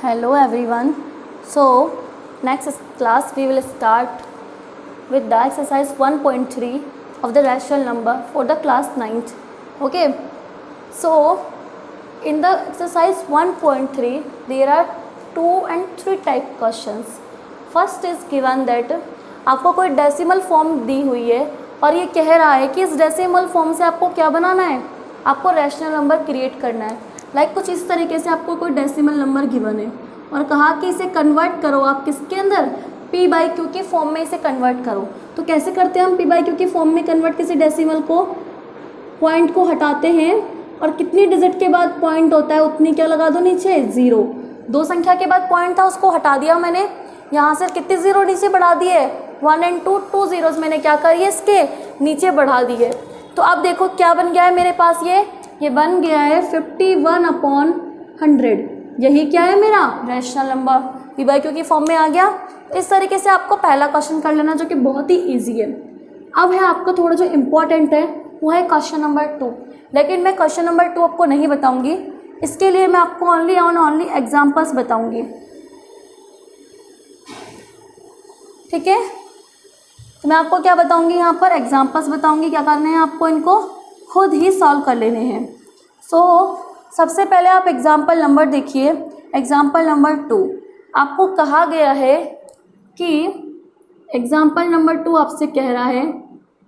Hello everyone. So next class we will start with the exercise 1.3 of the rational number for the class 9th. Okay. So in the exercise 1.3 there are 2 and 3 type questions. First is given that आपको कोई decimal form दी हुई है और ये कह रहा है कि इस डेसिमल फॉर्म से आपको क्या बनाना है, आपको रैशनल नंबर क्रिएट करना है। लाइक कुछ इस तरीके से आपको कोई डेसिमल नंबर गिवन है और कहा कि इसे कन्वर्ट करो आप किसके अंदर, पी बाई क्यू की फॉर्म में इसे कन्वर्ट करो। तो कैसे करते हैं हम पी बाई क्यू की फॉर्म में कन्वर्ट, किसी डेसिमल को, पॉइंट को हटाते हैं और कितनी डिजिट के बाद पॉइंट होता है उतनी क्या लगा दो नीचे, 0। 2 संख्या के बाद पॉइंट था उसको हटा दिया मैंने, यहाँ से कितने 0 नीचे बढ़ा दिए, 1 और 2, 2 zeros मैंने क्या करिए इसके नीचे बढ़ा दिए। तो अब देखो क्या बन गया है मेरे पास, ये बन गया है 51/100। यही क्या है मेरा rational number, P by Q की फॉर्म में आ गया। इस तरीके से आपको पहला क्वेश्चन कर लेना जो कि बहुत ही ईजी है। अब है आपको थोड़ा जो इम्पोर्टेंट है वो है क्वेश्चन नंबर 2, लेकिन मैं क्वेश्चन नंबर 2 आपको नहीं बताऊंगी, इसके लिए मैं आपको ओनली एग्जाम्पल्स बताऊंगी। ठीक है, तो मैं आपको क्या बताऊंगी, यहाँ पर एग्जाम्पल्स बताऊंगी, क्या करने हैं आपको, इनको खुद ही सॉल्व कर लेने हैं। सबसे पहले आप एग्जाम्पल नंबर देखिए, एग्जाम्पल नंबर 2 आपको कहा गया है कि एग्जाम्पल नंबर 2 आपसे कह रहा है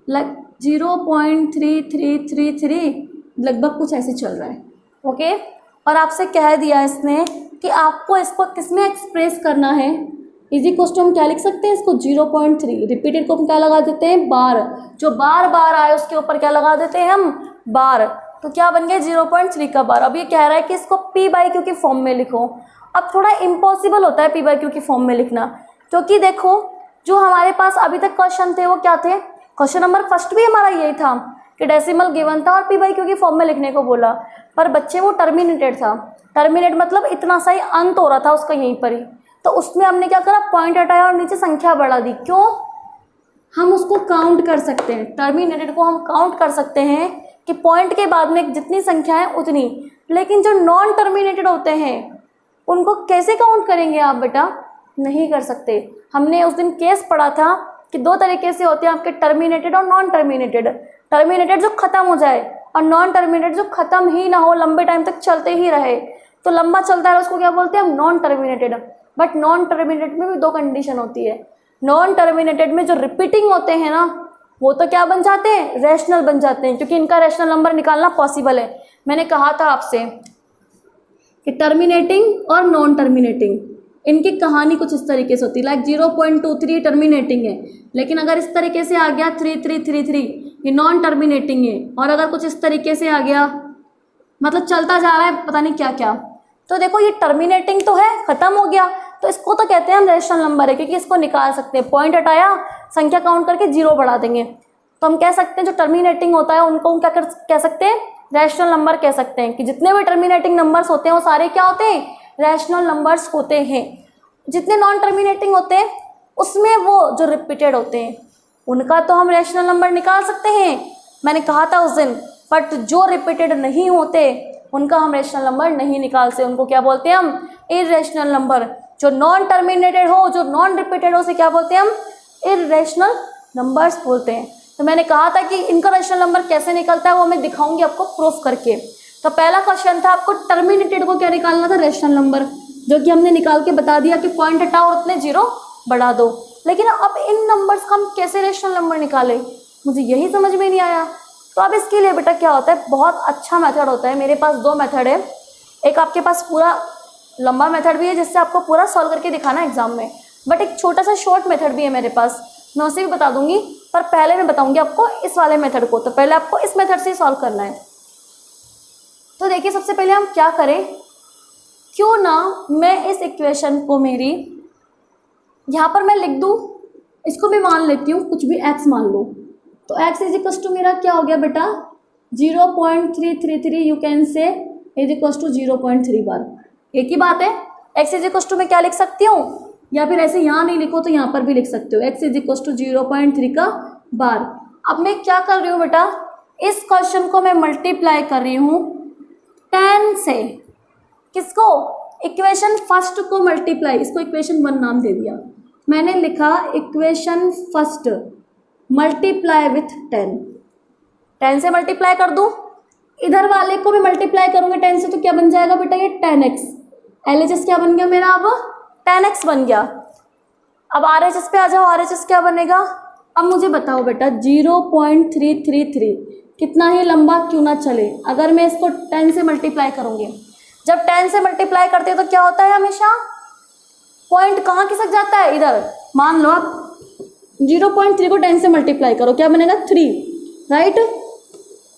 0.3333 लगभग कुछ ऐसे चल रहा है। ओके, और आपसे कह दिया इसने कि आपको इसको किस में एक्सप्रेस करना है। इजी क्वेश्चन हम क्या लिख सकते हैं, इसको 0.3, रिपीटेड को हम क्या लगा देते हैं, बार, जो बार बार आए उसके ऊपर क्या लगा देते हैं हम, बार। तो क्या बन गया 0.3 का बार। अब ये कह रहा है कि इसको पी बाई क्यू की फॉर्म में लिखो। अब थोड़ा इम्पॉसिबल होता है पी बाई क्यू की फॉर्म में लिखना, क्योंकि देखो जो हमारे पास अभी तक क्वेश्चन थे वो क्या थे, क्वेश्चन नंबर फर्स्ट भी हमारा यही था कि डेसिमल गिवन था और पी बाई क्यू की फॉर्म में लिखने को बोला, पर बच्चे वो टर्मिनेटेड था। टर्मिनेट मतलब इतना सा ही अंत हो रहा था उसका यहीं पर ही, तो उसमें हमने क्या करा, पॉइंट हटाया और नीचे संख्या बढ़ा दी। क्यों, हम उसको काउंट कर सकते हैं, टर्मिनेटेड को हम काउंट कर सकते हैं कि पॉइंट के बाद में जितनी संख्या है उतनी। लेकिन जो नॉन टर्मिनेटेड होते हैं उनको कैसे काउंट करेंगे आप बेटा, नहीं कर सकते। हमने उस दिन केस पढ़ा था कि 2 तरीके से होते हैं आपके, टर्मिनेटेड और नॉन टर्मिनेटेड। टर्मिनेटेड जो खत्म हो जाए और नॉन टर्मिनेटेड जो खत्म ही ना हो, लंबे टाइम तक चलते ही रहे। तो लंबा चलता है उसको क्या बोलते हैं हम, non terminated. But non terminated में भी 2 कंडीशन होती है। नॉन टर्मिनेटेड में जो रिपीटिंग होते हैं ना वो तो क्या बन जाते हैं, रैशनल बन जाते हैं, क्योंकि इनका रैशनल नंबर निकालना पॉसिबल है। मैंने कहा था आपसे कि टर्मिनेटिंग और नॉन टर्मिनेटिंग इनकी कहानी कुछ इस तरीके से होती है। लाइक 0.23 टर्मिनेटिंग है, लेकिन अगर इस तरीके से आ गया 3333 ये नॉन टर्मिनेटिंग है। और अगर कुछ इस तरीके से आ गया मतलब चलता जा रहा है पता नहीं क्या क्या, तो देखो ये टर्मिनेटिंग तो है, खत्म हो गया, तो इसको तो कहते हैं हम रैशनल नंबर है, क्योंकि इसको निकाल सकते हैं। पॉइंट हटाया, संख्या काउंट करके 0 बढ़ा देंगे, तो हम कह सकते हैं जो टर्मिनेटिंग होता है उनको हम क्या कह सकते हैं, रैशनल नंबर कह सकते हैं। कि जितने भी टर्मिनेटिंग नंबर्स होते हैं वो सारे क्या होते हैं, रैशनल नंबर्स होते हैं। जितने नॉन टर्मिनेटिंग होते हैं उसमें वो जो रिपीटेड होते हैं उनका तो हम रैशनल नंबर निकाल सकते हैं, मैंने कहा था उस दिन। बट जो रिपीटेड नहीं होते उनका हम रैशनल नंबर नहीं निकाल सकते, उनको क्या बोलते हैं हम, इररेशनल नंबर। जो नॉन टर्मिनेटेड हो, जो नॉन रिपीटेड हो, उसे क्या बोलते हैं हम, इररेशनल नंबर्स बोलते हैं। तो मैंने कहा था कि इनका रैशनल नंबर कैसे निकलता है वो मैं दिखाऊंगी आपको प्रूफ करके। तो पहला क्वेश्चन था आपको टर्मिनेटेड को क्या निकालना था, रैशनल नंबर, जो कि हमने निकाल के बता दिया कि पॉइंट हटाओ और उतने 0 बढ़ा दो। लेकिन अब इन नंबर्स का हम कैसे रैशनल नंबर निकाले, मुझे यही समझ में नहीं आया। तो अब इसके लिए बेटा क्या होता है, बहुत अच्छा मेथड होता है। मेरे पास 2 मेथड है, एक आपके पास पूरा लंबा मेथड भी है जिससे आपको पूरा सॉल्व करके दिखाना है एग्जाम में, बट एक छोटा सा शॉर्ट मेथड भी है मेरे पास, मैं उसे भी बता दूंगी। पर पहले मैं बताऊंगी आपको इस वाले मेथड को, तो पहले आपको इस मेथड से सॉल्व करना है। तो देखिए सबसे पहले हम क्या करें, क्यों ना मैं इस इक्वेशन को मेरी यहाँ पर मैं लिख दूँ, इसको भी मान लेती हूँ, कुछ भी x मान लो। तो x इज इक्वल टू मेरा क्या हो गया बेटा, 0.333 you can say is equal to 0.3 bar. एक ही बात है, x इज इक्वल टू मैं क्या लिख सकती हूँ, या फिर ऐसे यहाँ नहीं लिखो तो यहाँ पर भी लिख सकते हो, x इज इक्वल टू 0.3 का बार। अब मैं क्या कर रही हूँ बेटा, इस क्वेश्चन को मैं मल्टीप्लाई कर रही हूँ 10 से, किसको, इक्वेशन फर्स्ट को मल्टीप्लाई, इसको इक्वेशन 1 नाम दे दिया मैंने, लिखा इक्वेशन फर्स्ट मल्टीप्लाई विथ 10, 10 से मल्टीप्लाई कर दूँ, इधर वाले को भी मल्टीप्लाई करूँगी 10 से, तो क्या बन जाएगा बेटा ये 10x, LHS क्या बन गया मेरा अब 10x बन गया। अब RHS पे आ जाओ, RHS क्या बनेगा, अब मुझे बताओ बेटा 0.333 कितना ही लंबा क्यों ना चले, अगर मैं इसको 10 से मल्टीप्लाई करूँगी, जब 10 से मल्टीप्लाई करते हैं तो क्या होता है हमेशा, पॉइंट कहाँ खिसक जाता है, इधर। मान लो आप 0.3 को 10 से मल्टीप्लाई करो, क्या बनेगा 3, राइट,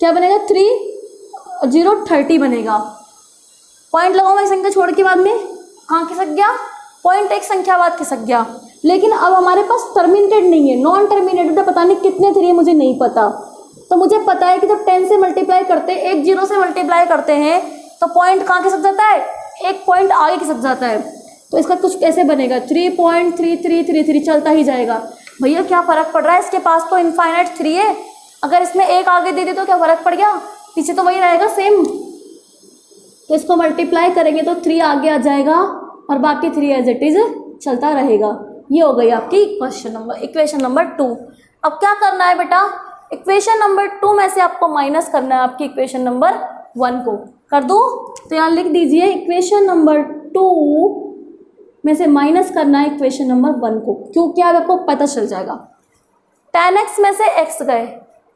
क्या बनेगा 3 और 0 30 बनेगा। पॉइंट लगाओ मैं संख्या छोड़ के बाद में, कहाँ खिसक गया, पॉइंट एक संख्या बाद खिसक गया। लेकिन अब हमारे पास टर्मिनेटेड नहीं है, नॉन टर्मिनेटेड है, पता नहीं कितने 3 है मुझे नहीं पता। तो मुझे पता है कि जब 10 से मल्टीप्लाई करते हैं, एक 0 से मल्टीप्लाई करते हैं, तो पॉइंट कहाँ खिसक जाता है, एक पॉइंट आगे खिसक जाता है। तो इसका कुछ कैसे बनेगा, 3.3333 चलता ही जाएगा। भैया क्या फ़र्क पड़ रहा है, इसके पास तो इनफाइनाइट 3 है, अगर इसमें एक आगे दे दी तो क्या फ़र्क पड़ गया, पीछे तो वही रहेगा सेम। तो इसको मल्टीप्लाई करेंगे तो 3 आगे आ जाएगा और बाकी 3 एज इट इज़ चलता रहेगा। ये हो गई आपकी इक्वेशन नंबर 2। अब क्या करना है बेटा, इक्वेशन नंबर 2 में से आपको माइनस करना है आपकी इक्वेशन नंबर 1 को। कर दूँ तो यहाँ लिख दीजिए इक्वेशन नंबर 2 में से माइनस करना है इक्वेशन नंबर 1 को, क्योंकि अब आपको पता चल जाएगा। 10x में से x गए,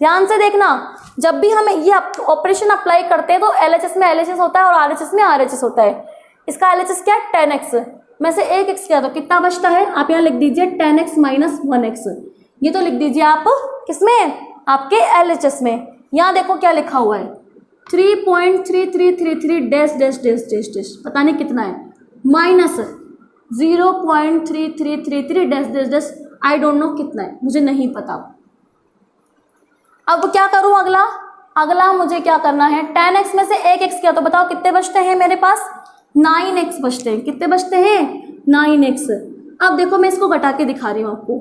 ध्यान से देखना, जब भी हम ये ऑपरेशन अप्लाई करते हैं तो LHS में LHS होता है और RHS में RHS होता है। इसका LHS क्या है 10x में से एक x किया तो कितना बचता है, आप यहाँ लिख दीजिए 10x माइनस 1x, ये तो लिख दीजिए आप किसमें, आपके LHS में। यहाँ देखो क्या लिखा हुआ है 3.3333 dash dash dash dash dash, पता नहीं कितना है, minus 0.3333 dash dash dash, I don't know कितना है, मुझे नहीं पता। अब क्या करूं, अगला मुझे क्या करना है, 10x में से एक x किया तो बताओ कितने बचते हैं मेरे पास, 9x बचते हैं। कितने बचते हैं, 9x। अब देखो मैं इसको घटा के दिखा रही हूँ आपको,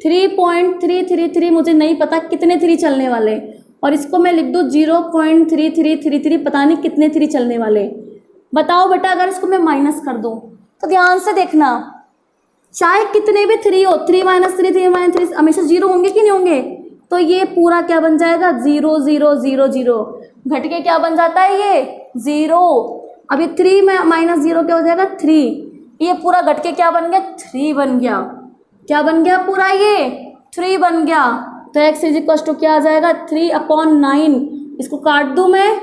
3.333 मुझे नहीं पता कितने 3 चलने वाले, और इसको मैं लिख दूँ 0.3333, पता नहीं कितने 3 चलने वाले। बताओ बेटा अगर इसको मैं माइनस कर दूँ, तो ध्यान से देखना, चाहे कितने भी 3 हो, 3 - 3 3 - 3 हमेशा 0 होंगे कि नहीं होंगे, तो ये पूरा क्या बन जाएगा 0 0 0 0, घट के क्या बन जाता है ये 0। अब ये 3 में -0 क्या हो जाएगा 3, ये पूरा घट के क्या बन गया 3 बन गया। क्या बन गया पूरा, ये 3 बन गया। तो x = क्या आ जाएगा 3/9, इसको काट दूँ मैं,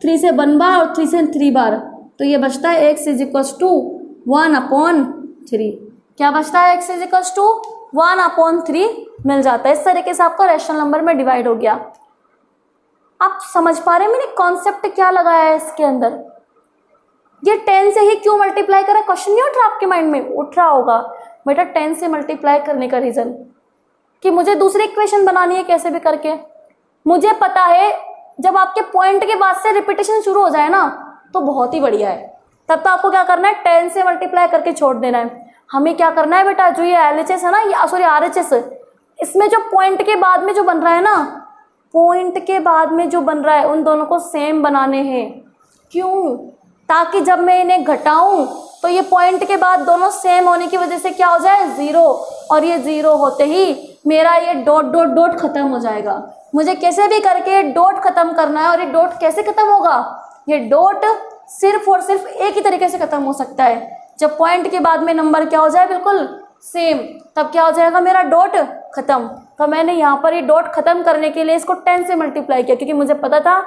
3 से 1 बार और 3 से 3 बार, तो ये बचता है x = 1/3। क्या बचता है, x = 1/3 मिल जाता है। इस तरीके से आपका रैशनल नंबर में डिवाइड हो गया। आप समझ पा रहे हैं मैंने कॉन्सेप्ट क्या लगाया है इसके अंदर। ये 10 से ही क्यों मल्टीप्लाई करा, क्वेश्चन नहीं उठ रहा आपके माइंड में, उठ रहा होगा बेटा 10 से मल्टीप्लाई करने का रीज़न कि मुझे दूसरी इक्वेशन बनानी है कैसे भी करके। मुझे पता है जब आपके पॉइंट के बाद से रिपीटेशन शुरू हो जाए ना तो बहुत ही बढ़िया है, तब तो आपको क्या करना है 10 से मल्टीप्लाई करके छोड़ देना है। हमें क्या करना है बेटा, जो ये LHS है ना, ये सॉरी RHS, इसमें जो पॉइंट के बाद में जो बन रहा है ना, पॉइंट के बाद में जो बन रहा है उन दोनों को सेम बनाने हैं। क्यों, ताकि जब मैं इन्हें घटाऊं तो ये पॉइंट के बाद दोनों सेम होने की वजह से क्या हो जाए 0, और ये 0 होते ही मेरा ये डॉट डॉट डॉट खत्म हो जाएगा। मुझे कैसे भी करके डॉट खत्म करना है, और ये डॉट कैसे खत्म होगा, ये डॉट सिर्फ और सिर्फ एक ही तरीके से खत्म हो सकता है, जब पॉइंट के बाद में नंबर क्या हो जाए बिल्कुल सेम, तब क्या हो जाएगा मेरा डॉट खत्म। तो मैंने यहाँ पर ये डॉट खत्म करने के लिए इसको 10 से मल्टीप्लाई किया, क्योंकि मुझे पता था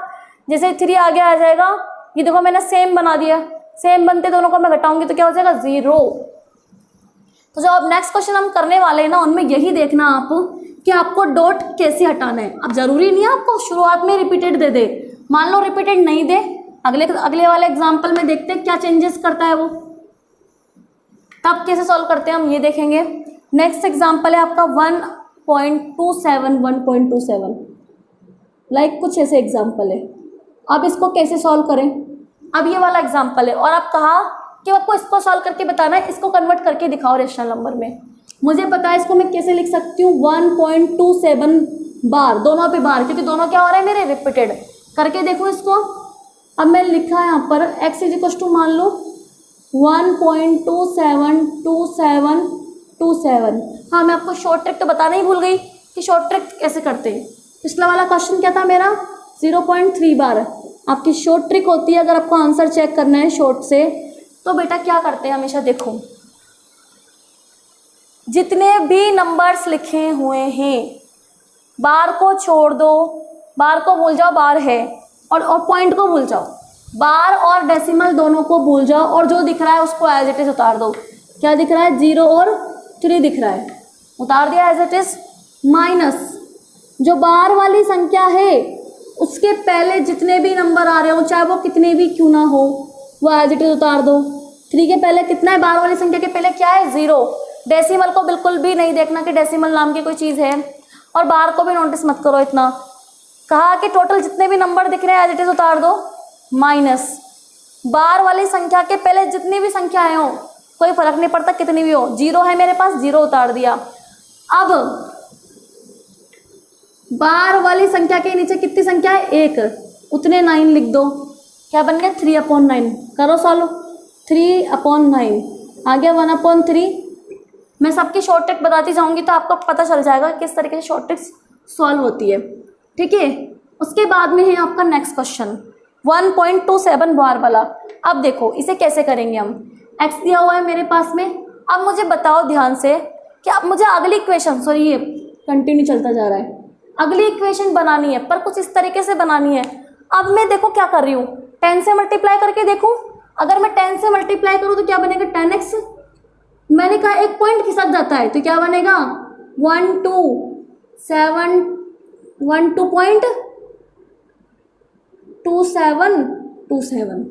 जैसे 3 आगे आ जाएगा, ये देखो मैंने सेम बना दिया, सेम बनते दोनों को मैं घटाऊंगी तो क्या हो जाएगा 0। तो जो अब नेक्स्ट क्वेश्चन हम करने वाले हैं ना, उनमें यही देखना आप कि आपको डॉट कैसे हटाना है। अब जरूरी नहीं है आपको शुरुआत में रिपीटेड दे दे, मान लो रिपीटेड नहीं दे, अगले वाले एग्जाम्पल में देखते हैं क्या चेंजेस करता है वो, तब कैसे सॉल्व करते हैं हम ये देखेंगे। नेक्स्ट एग्जाम्पल है आपका 1.27 लाइक कुछ ऐसे एग्जाम्पल है। अब इसको कैसे सॉल्व करें, अब ये वाला एग्जाम्पल है, और आप कहा कि आपको इसको सॉल्व करके बताना है, इसको कन्वर्ट करके दिखाओ रेशनल नंबर में। मुझे पता है इसको मैं कैसे लिख सकती हूँ 1.27 बार, दोनों पे बार, क्योंकि दोनों क्या हो रहे हैं मेरे रिपीटेड। करके देखो इसको। अब मैं लिखा है यहाँ पर x = मान लो 1.272727। हाँ, मैं आपको शॉर्ट ट्रिक तो बताना ही भूल गई कि शॉर्ट ट्रिक कैसे करते हैं। पिछला वाला क्वेश्चन क्या था मेरा, 0.3 बार आपकी शॉर्ट ट्रिक होती है। अगर आपको आंसर चेक करना है शॉर्ट से, तो बेटा क्या करते हैं हमेशा, देखो जितने भी नंबर्स लिखे हुए हैं बार को छोड़ दो, बार को भूल जाओ, बार है, और पॉइंट को भूल जाओ, बार और डेसिमल दोनों को भूल जाओ, और जो दिख रहा है उसको एज इट इज उतार दो। क्या दिख रहा है, 0 और 3 दिख रहा है, उतार दिया एज इट इज। माइनस जो बार वाली संख्या है उसके पहले जितने भी नंबर आ रहे हो, चाहे वो कितने भी क्यों ना हो, वो एज इट इज उतार दो। 3 के पहले कितना है, बार वाली संख्या के पहले क्या है, 0। डेसिमल को बिल्कुल भी नहीं देखना कि डेसिमल नाम की कोई चीज़ है, और बार को भी नोटिस मत करो इतना। कहा कि टोटल जितने भी नंबर दिख रहे हैं एज इट इज उतार दो। माइनस बार वाली संख्या के पहले जितनी भी संख्याएं हो, कोई फर्क नहीं पड़ता कितनी भी हो, 0 है मेरे पास, 0 उतार दिया। अब बार वाली संख्या के नीचे कितनी संख्या है, 1, उतने 9 लिख दो। क्या बन गया, 3/9। करो सॉल्व, 3/9 आ गया 1/3। मैं सबकी शॉर्ट ट्रिक बताती जाऊंगी तो आपको पता चल जाएगा किस तरीके से शॉर्ट ट्रिक्स सॉल्व होती है, ठीक है। उसके बाद में है आपका नेक्स्ट क्वेश्चन 1.27 बार वाला। अब देखो इसे कैसे करेंगे हम, x दिया हुआ है मेरे पास में। अब मुझे बताओ ध्यान से कि अब मुझे अगली इक्वेशन, सॉरी ये कंटिन्यू चलता जा रहा है, अगली इक्वेशन बनानी है, पर कुछ इस तरीके से बनानी है। अब मैं देखो क्या कर रही हूँ, 10 से मल्टीप्लाई करके देखूँ। अगर मैं 10 से मल्टीप्लाई करूँ तो क्या बनेगा, 10x। मैंने कहा एक पॉइंट खिसक जाता है तो क्या बनेगा, 12.2727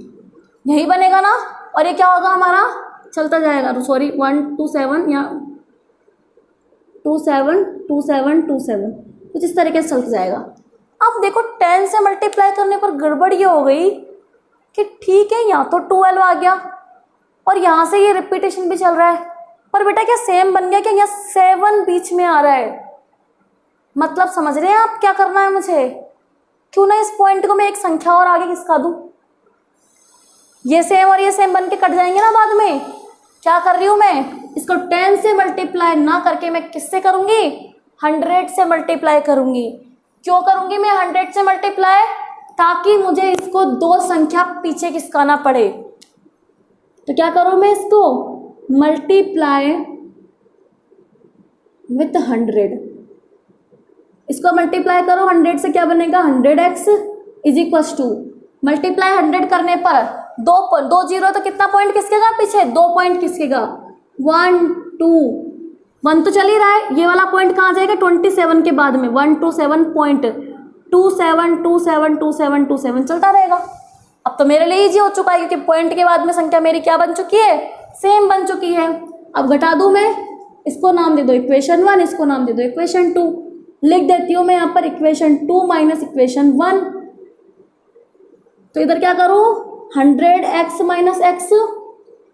यही बनेगा ना। और ये क्या होगा हमारा, चलता जाएगा, सॉरी 127 या 272727 कुछ इस तरीके से चलता जाएगा। अब देखो 10 से मल्टीप्लाई करने पर गड़बड़ ये हो गई कि ठीक है यहाँ तो 12 आ गया और यहाँ से ये रिपीटेशन भी चल रहा है, पर बेटा क्या सेम बन गया, क्या यहाँ 7 बीच में आ रहा है। मतलब समझ रहे हैं आप क्या करना है मुझे, क्यों ना इस पॉइंट को मैं एक संख्या और आगे खिसका दूं, ये सेम और ये सेम बन के कट जाएंगे ना बाद में। क्या कर रही हूँ मैं, इसको 10 से मल्टीप्लाई ना करके मैं किससे करूँगी, 100 से मल्टीप्लाई करूँगी। क्यों करूँगी मैं 100 से मल्टीप्लाई, ताकि मुझे इसको 2 संख्या पीछे खिसकाना पड़े। तो क्या करूँ मैं, इसको मल्टीप्लाई विथ 100, इसको मल्टीप्लाई करो 100 से, क्या बनेगा 100x is equals to, multiply 100 करने पर 2 जीरो तो कितना पॉइंट खिसकेगा पीछे, 2 पॉइंट खिसकेगा, 1 2 1 तो चल ही रहा है, ये वाला पॉइंट कहाँ जाएगा 27 के बाद में, 127.27272727 चलता रहेगा। अब तो मेरे लिए इजी हो चुका है क्योंकि पॉइंट के बाद में संख्या मेरी क्या बन चुकी है, सेम बन चुकी है। अब घटा दूं मैं, इसको नाम दे दो इक्वेशन 1, इसको नाम दे दो इक्वेशन 2। लिख देती हूँ मैं यहाँ पर इक्वेशन 2 माइनस इक्वेशन 1। तो इधर क्या करूँ, 100x minus x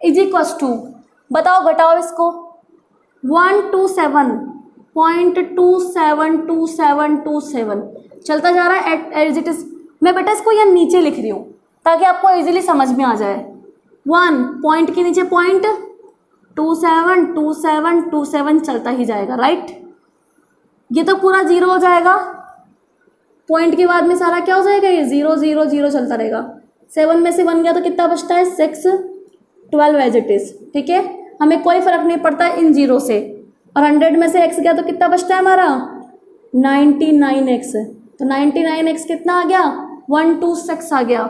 is equals to, बताओ घटाओ इसको, 127.272727 चलता जा रहा है एज इट इज। मैं बेटा इसको यहाँ नीचे लिख रही हूँ ताकि आपको इजीली समझ में आ जाए। 1 पॉइंट के नीचे पॉइंट, 272727 चलता ही जाएगा, राइट। ये तो पूरा 0 हो जाएगा, पॉइंट के बाद में सारा क्या हो जाएगा, ये 0 0 0 चलता रहेगा। 7 में से 1 गया तो कितना बचता है 6, 12 एज इट इज, ठीक है। हमें कोई फर्क नहीं पड़ता इन 0 से। और 100 में से x गया तो कितना बचता है हमारा 99x। तो 99x कितना आ गया, 126 आ गया।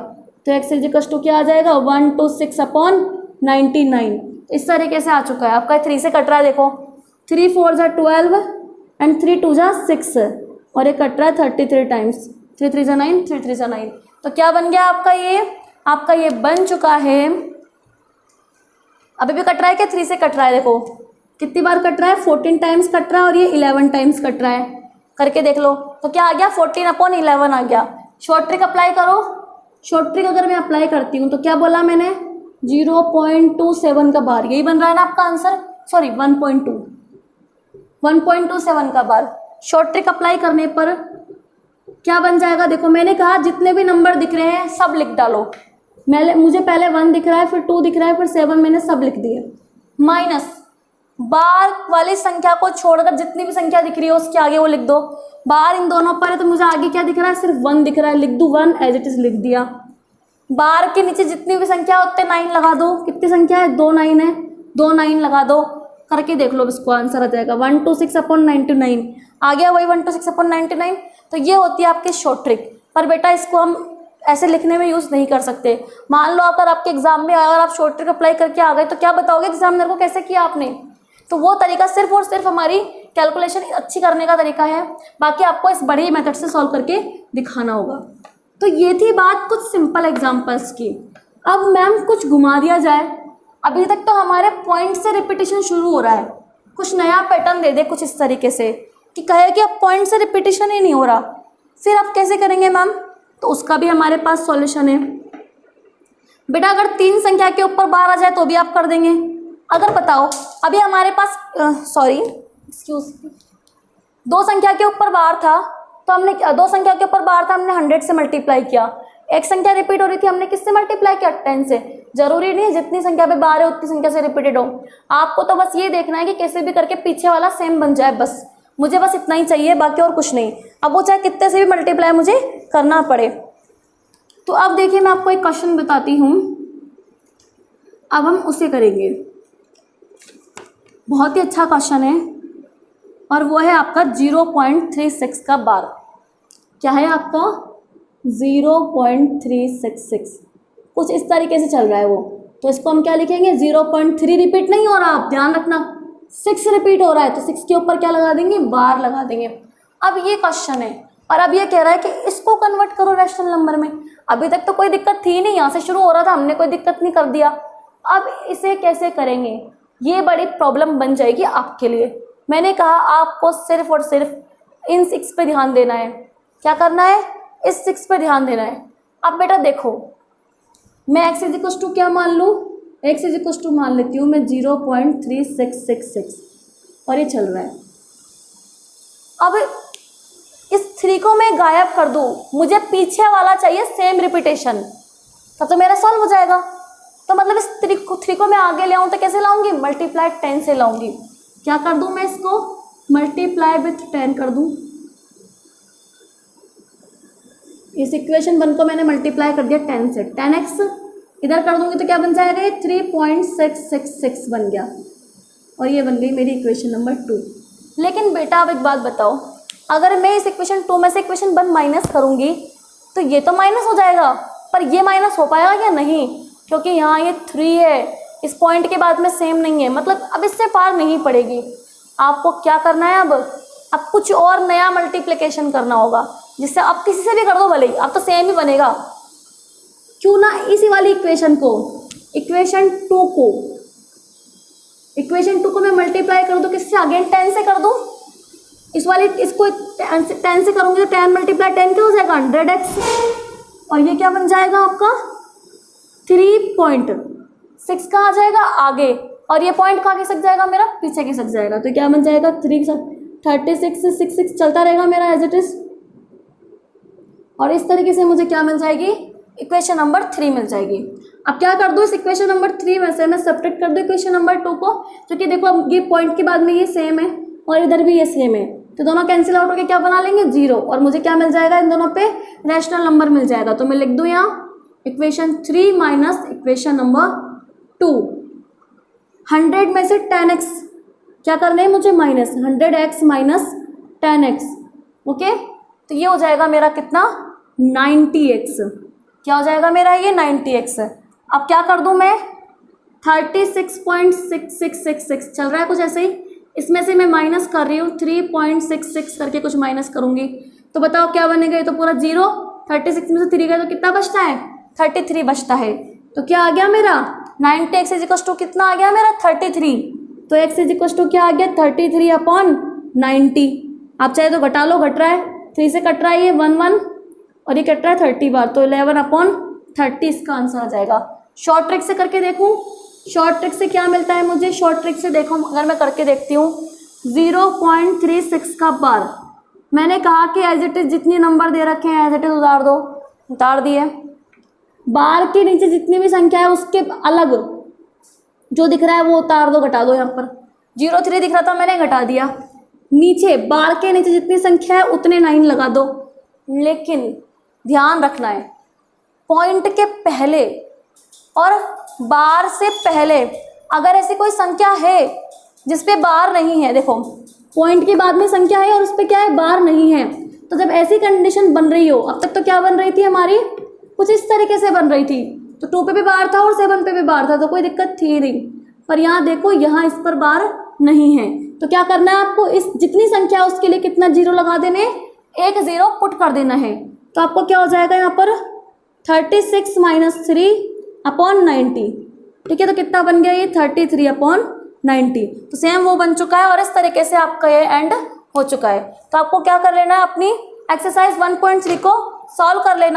तो x इज इक्वल टू क्या आ जाएगा, 126/99। इस तरीके से आ चुका है आपका। 3 से कट रहा है, देखो 3 4 जा 12 एंड 3 2 जा 6, और ये कट रहा है 33 टाइम्स, 3 3 जा 9, 3 3 जा 9। तो क्या बन गया आपका ये बन चुका है। अभी भी कट रहा है क्या, 3 से कट रहा है, देखो कितनी बार कट रहा है, 14 टाइम्स कट रहा है और ये 11 टाइम्स कट रहा है। करके देख लो तो क्या आ गया, 14/11 आ गया। शॉर्ट ट्रिक अप्लाई करो। शॉर्ट ट्रिक अगर मैं अप्लाई करती हूँ तो क्या बोला मैंने, 0.27 का बार, यही बन रहा है ना आपका आंसर, सॉरी 1.27 का बार। शॉर्ट ट्रिक अप्लाई करने पर क्या बन जाएगा, देखो मैंने कहा जितने भी नंबर दिख रहे हैं सब लिख डालो, मुझे पहले 1 दिख रहा है, फिर 2 दिख रहा है, फिर 7, मैंने सब लिख दिए। माइनस बार वाली संख्या को छोड़कर जितनी भी संख्या दिख रही है उसके आगे वो लिख दो। बार इन दोनों पर है तो मुझे आगे क्या दिख रहा है, सिर्फ 1 दिख रहा है, लिख दूँ 1 एज इट इज लिख दिया। बार के नीचे जितनी भी संख्या उतने 9 लगा दो। कितनी संख्या है, 2 9 है, 2 9 लगा दो। करके देख लो, इसको आंसर आ जाएगा 126/99। आ गया वही 126/99। तो ये होती है आपकी शॉर्ट ट्रिक। पर बेटा इसको हम ऐसे लिखने में यूज़ नहीं कर सकते। मान लो अगर आपके एग्जाम में अगर आप शॉर्ट ट्रिक अप्लाई करके आ गए तो क्या बताओगे एग्जामिनर को कैसे किया आपने। तो वो तरीका सिर्फ और सिर्फ हमारी कैलकुलेशन अच्छी करने का तरीका है। बाकी आपको इस बड़े मेथड से सॉल्व करके दिखाना होगा। तो ये थी बात कुछ सिंपल एग्जाम्पल्स की। अब मैम कुछ घुमा दिया जाए। अभी तक तो हमारे पॉइंट से रिपीटिशन शुरू हो रहा है, कुछ नया पैटर्न दे दे कुछ इस तरीके से कि कहे कि अब पॉइंट से रिपीटिशन ही नहीं हो रहा, फिर आप कैसे करेंगे मैम। तो उसका भी हमारे पास सॉल्यूशन है बेटा। अगर 3 संख्या के ऊपर बार आ जाए तो भी आप कर देंगे। अगर बताओ अभी हमारे पास 2 संख्या के ऊपर बार था तो हमने 2 संख्या के ऊपर बार था, हमने 100 से मल्टीप्लाई किया। एक संख्या रिपीट हो रही थी, हमने किससे मल्टीप्लाई किया, 10 से। जरूरी नहीं है जितनी संख्या पे बार है उतनी संख्या से रिपीटेड हो। आपको तो बस ये देखना है कि कैसे भी करके पीछे वाला सेम बन जाए, बस मुझे बस इतना ही चाहिए, बाकी और कुछ नहीं। अब वो चाहे कितने से भी मल्टीप्लाई मुझे करना पड़े। तो अब देखिए मैं आपको एक क्वेश्चन बताती हूँ, अब हम उसे करेंगे। बहुत ही अच्छा क्वेश्चन है और वो है आपका 0.36 का बार। क्या है आपका 0.366, कुछ इस तरीके से चल रहा है वो। तो इसको हम क्या लिखेंगे, 0.3 रिपीट नहीं हो रहा, आप ध्यान रखना, 6 रिपीट हो रहा है तो 6 के ऊपर क्या लगा देंगे, बार लगा देंगे। अब ये क्वेश्चन है और अब ये कह रहा है कि इसको कन्वर्ट करो रैशनल नंबर में। अभी तक तो कोई दिक्कत थी नहीं, यहाँ से शुरू हो रहा था, हमने कोई दिक्कत नहीं कर दिया। अब इसे कैसे करेंगे, ये बड़ी प्रॉब्लम बन जाएगी आपके लिए। मैंने कहा आपको सिर्फ और सिर्फ इन 6 पे ध्यान देना है। क्या करना है, इस 6 पे ध्यान देना है। अब बेटा देखो, मैं x इज टू क्या मान लूँ, x इज टू मान लेती हूँ मैं 0.3666 और ये चल रहा है। अब इस 3 को मैं गायब कर दूँ, मुझे पीछे वाला चाहिए सेम रिपीटेशन, तो मेरा सॉल्व हो जाएगा। तो मतलब इस 3 को मैं आगे ले आऊँ तो कैसे लाऊंगी, मल्टीप्लाई 10 से लाऊंगी। क्या कर दूँ मैं इसको, मल्टीप्लाई विथ 10 कर दूँ। इस इक्वेशन 1 को मैंने मल्टीप्लाई कर दिया 10 से, 10x इधर कर दूंगी तो क्या बन जाएगा, ये 3.666 बन गया और ये बन गई मेरी इक्वेशन नंबर 2। लेकिन बेटा अब एक बात बताओ, अगर मैं इस इक्वेशन 2 में से इक्वेशन 1 माइनस करूंगी तो ये तो माइनस हो जाएगा, पर ये माइनस हो पाएगा क्या, नहीं, क्योंकि यहाँ ये 3 है, इस पॉइंट के बाद में सेम नहीं है, मतलब अब इससे पार नहीं पड़ेगी। आपको क्या करना है, अब कुछ और नया मल्टीप्लिकेशन करना होगा, जिससे आप किसी से भी कर दो भले ही, अब तो सेम ही बनेगा। क्यों ना इसी वाली इक्वेशन को, इक्वेशन 2 को मैं मल्टीप्लाई कर दूँ किससे, अगेन 10 से कर दूँ। इसको 10 से करूँगी तो 10 मल्टीप्लाई 10 क्या हो जाएगा, 100x, और ये क्या बन जाएगा आपका 3.6 का आ जाएगा आगे, और ये पॉइंट कहाँ खिसक जाएगा, मेरा पीछे खिसक जाएगा। तो क्या बन जाएगा 36 से 6 चलता रहेगा मेरा एज इट इज, और इस तरीके से मुझे क्या मिल जाएगी, इक्वेशन नंबर 3 मिल जाएगी। अब क्या कर दूँ, इस इक्वेशन नंबर 3 में से मैं सब्ट्रैक्ट कर दूँ इक्वेशन नंबर 2 को, क्योंकि देखो अब ये पॉइंट के बाद में ये सेम है और इधर भी ये सेम है, तो दोनों कैंसिल आउट होकर क्या बना लेंगे, 0, और मुझे क्या मिल जाएगा, इन दोनों पे रैशनल नंबर मिल जाएगा। तो मैं लिख दूँ यहाँ इक्वेशन 3 माइनस इक्वेशन नंबर 2। 100 में से 10x क्या करना है मुझे, minus 100x minus 10x, okay. तो ये हो जाएगा मेरा कितना, 90x। क्या हो जाएगा मेरा ये 90x। अब क्या कर दूं मैं, 36.6666 चल रहा है कुछ ऐसे ही, इसमें से मैं माइनस कर रही हूँ 3.66 करके कुछ माइनस करूँगी, तो बताओ क्या बनेगा, ये तो पूरा 0, 36 में से 3 गया तो कितना बचता है, 33 बचता है। तो क्या आ गया मेरा 90x इज इक्वल टू कितना आ गया मेरा 33। तो x इज इक्वल टू क्या आ गया 33/90। आप चाहे तो घटा लो, घट रहा है 3 से कट रहा है ये 1 और ये कट रहा है 30 बार, तो 11/30 इसका आंसर आ जाएगा। शॉर्ट ट्रिक से करके देखूँ, शॉर्ट ट्रिक से क्या मिलता है मुझे, शॉर्ट ट्रिक से देखो अगर मैं करके देखती हूँ 0.36 का बार, मैंने कहा कि एज इट इज जितनी नंबर दे रखे हैं एज इट इज उतार दो, उतार दिए। बार के नीचे जितनी भी संख्या है उसके अलग जो दिख रहा है वो उतार दो, घटा दो। यहाँ पर 0 3 दिख रहा था, मैंने घटा दिया। नीचे बार के नीचे जितनी संख्या है उतने 9 लगा दो। लेकिन ध्यान रखना है, पॉइंट के पहले और बार से पहले अगर ऐसी कोई संख्या है जिस पे बार नहीं है, देखो पॉइंट के बाद में संख्या है और उस पे क्या है, बार नहीं है, तो जब ऐसी कंडीशन बन रही हो, अब तक तो क्या बन रही थी हमारी, कुछ इस तरीके से बन रही थी, तो 2 पे भी बार था और 7 पे भी बार था, तो कोई दिक्कत थी नहीं। पर यहाँ देखो, यहाँ इस पर बार नहीं है, तो क्या करना है आपको, इस जितनी संख्या उसके लिए कितना 0 लगा देने, एक 0 पुट कर देना है। तो आपको क्या हो जाएगा यहाँ पर 36 - 3/90। ठीक है, तो कितना बन गया ये 33/90। तो सेम वो बन चुका है और इस तरीके से आपका ये एंड हो चुका है। तो आपको क्या कर लेना है, अपनी एक्सरसाइज 1.3 को सॉल्व कर लेना है।